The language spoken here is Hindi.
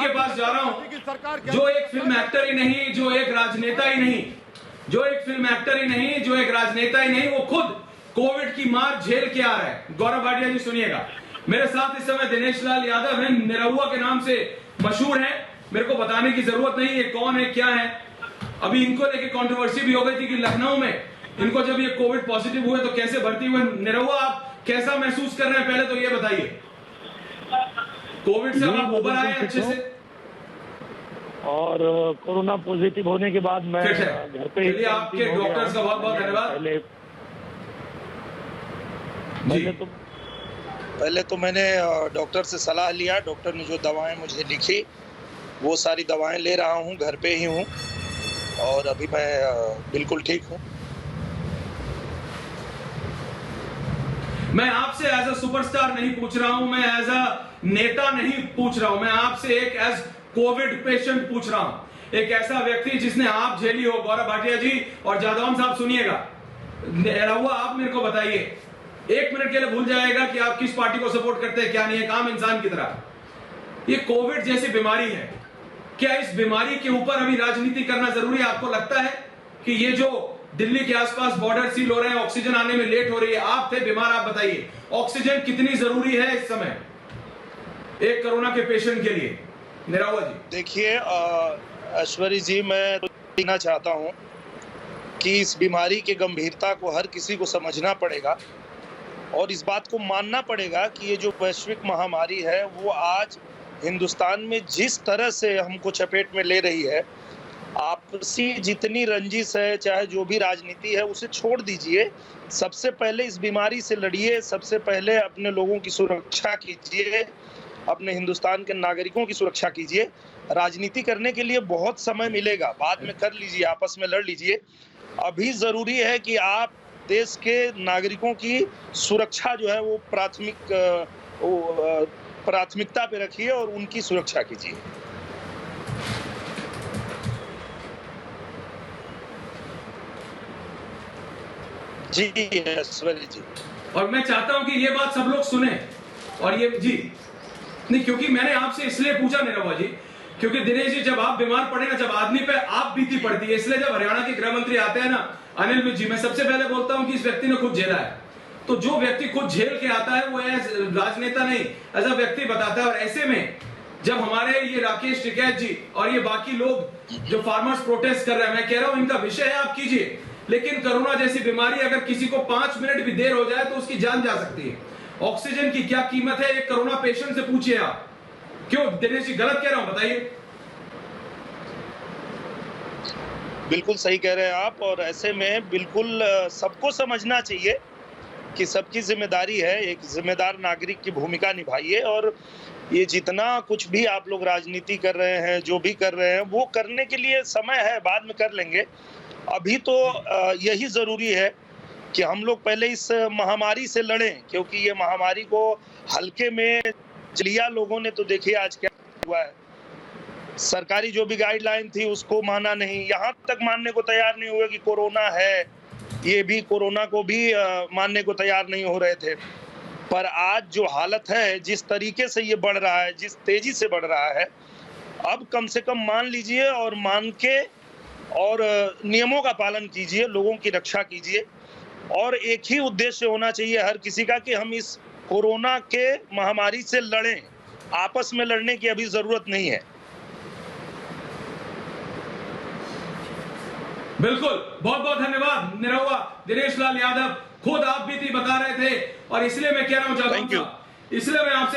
के पास जा रहा हूं जो एक फिल्म एक्टर ही नहीं, जो एक राजनेता ही नहीं, जो एक फिल्म एक्टर ही नहीं, जो एक राजनेता ही नहीं, वो खुद कोविड की मार झेल के आ रहा है। गौरव भाटिया जी सुनिएगा, मेरे साथ इस समय दिनेश लाल यादव हैं, निरहुआ के नाम से मशहूर है। मेरे को बताने की जरूरत नहीं है कौन है क्या है। अभी इनको लेके कंट्रोवर्सी भी हो गई थी कि लखनऊ में इनको जब ये कोविड पॉजिटिव हुए तो कैसे भर्ती हुए। निरहुआ आप कैसा महसूस कर रहे हैं, पहले तो ये बताइए। कोविड से आप उबर आए अच्छे से? और कोरोना पॉजिटिव होने के बाद मैं घर पे ही, आपके डॉक्टर्स का बहुत बहुत धन्यवाद। पहले तो मैंने डॉक्टर से सलाह लिया, डॉक्टर ने जो दवाएं मुझे लिखी वो सारी दवाएं ले रहा हूं, घर पे ही हूं और अभी मैं बिल्कुल ठीक हूं। मैं आपसे एज अ सुपरस्टार नहीं पूछ रहा हूं, मैं एज अ नेता नहीं पूछ रहा हूं, मैं आपसे एक एज कोविड पेशेंट पूछ रहा हूं, एक ऐसा व्यक्ति जिसने आप झेली हो। गौरव भाटिया जी और जादौन साहब सुनिएगा, निरहुआ आप मेरे को बताइए, एक मिनट के लिए भूल जाएगा कि आप किस पार्टी को सपोर्ट करते हैं क्या नहीं है, काम इंसान की तरह। ये कोविड जैसी बीमारी है, क्या इस बीमारी के ऊपर अभी राजनीति करना जरूरी है? आपको लगता है कि ये जो दिल्ली के आसपास बॉर्डर सील हो रहे हैं, ऑक्सीजन आने में लेट हो रही है, आप थे बीमार, आप बताइए ऑक्सीजन कितनी जरूरी है इस समय एक कोरोना के पेशेंट के लिए? निरहुआ जी देखिए ऐश्वर्य जी, मैं कहना चाहता हूं कि इस बीमारी की गंभीरता को हर किसी को समझना पड़ेगा और इस बात को मानना पड़ेगा कि ये जो वैश्विक महामारी है वो आज हिंदुस्तान में जिस तरह से हमको चपेट में ले रही है, आपसी जितनी रंजिश है, चाहे जो भी राजनीति है, उसे छोड़ दीजिए। सबसे पहले इस बीमारी से लड़िए, सबसे पहले अपने लोगों की सुरक्षा कीजिए, अपने हिंदुस्तान के नागरिकों की सुरक्षा कीजिए। राजनीति करने के लिए बहुत समय मिलेगा, बाद में कर लीजिए, आपस में लड़ लीजिए। अभी जरूरी है कि आप देश के नागरिकों की सुरक्षा जो है वो प्राथमिकता पे रखिए और उनकी सुरक्षा कीजिए। जी ऐश्वर्य जी, और मैं चाहता हूं कि ये बात सब लोग सुने और ये जी नहीं, क्योंकि मैंने आपसे इसलिए पूछा निरहुआ जी, क्योंकि दिनेश जी जब आप बीमार पड़े ना, जब आदमी पे आप बीती पड़ती है, इसलिए जब हरियाणा के गृह मंत्री आते हैं ना अनिल विज जी, मैं सबसे पहले बोलता हूं कि इस व्यक्ति ने खुद झेला है। तो जो व्यक्ति खुद झेल के आता है वो एज राजनेता नहीं, एज अ व्यक्ति बताता है। और ऐसे में जब हमारे ये राकेश टिकैत जी और ये बाकी लोग जो फार्मर्स प्रोटेस्ट कर रहे हैं, मैं कह रहा हूं इनका विषय है, आप कीजिए, लेकिन कोरोना जैसी बीमारी अगर किसी को 5 मिनट भी देर हो जाए तो उसकी जान जा सकती है। ऑक्सीजन की क्या कीमत है एक कोरोना पेशेंट से पूछिए आप। क्यों दिनेश जी गलत कह रहा हूं, बताइए। बिल्कुल सही कह रहे हैं आप, और ऐसे में बिल्कुल सबको समझना चाहिए कि सबकी जिम्मेदारी है, एक जिम्मेदार नागरिक की भूमिका निभाइए। और ये जितना कुछ भी आप लोग राजनीति कर रहे हैं, जो भी कर रहे हैं, वो करने के लिए समय है, बाद में कर लेंगे। अभी तो यही जरूरी है कि हम लोग पहले इस महामारी से लड़ें, क्योंकि ये महामारी को हल्के में लिया लोगों ने तो देखिए आज क्या हुआ है। सरकारी जो भी गाइडलाइन थी उसको माना नहीं, यहाँ तक मानने को तैयार नहीं हुए कि कोरोना है, ये भी कोरोना को भी मानने को तैयार नहीं हो रहे थे। पर आज जो हालत है, जिस तरीके से ये बढ़ रहा है, जिस तेजी से बढ़ रहा है, अब कम से कम मान लीजिए और मान के और नियमों का पालन कीजिए, लोगों की रक्षा कीजिए। और एक ही उद्देश्य होना चाहिए हर किसी का कि हम इस कोरोना के महामारी से लड़ें, आपस में लड़ने की अभी जरूरत नहीं है। बिल्कुल, बहुत बहुत धन्यवाद निरहुआ दिनेश लाल यादव, खुद आप बीती बता रहे थे और इसलिए मैं कह रहा हूं, इसलिए मैं आपसे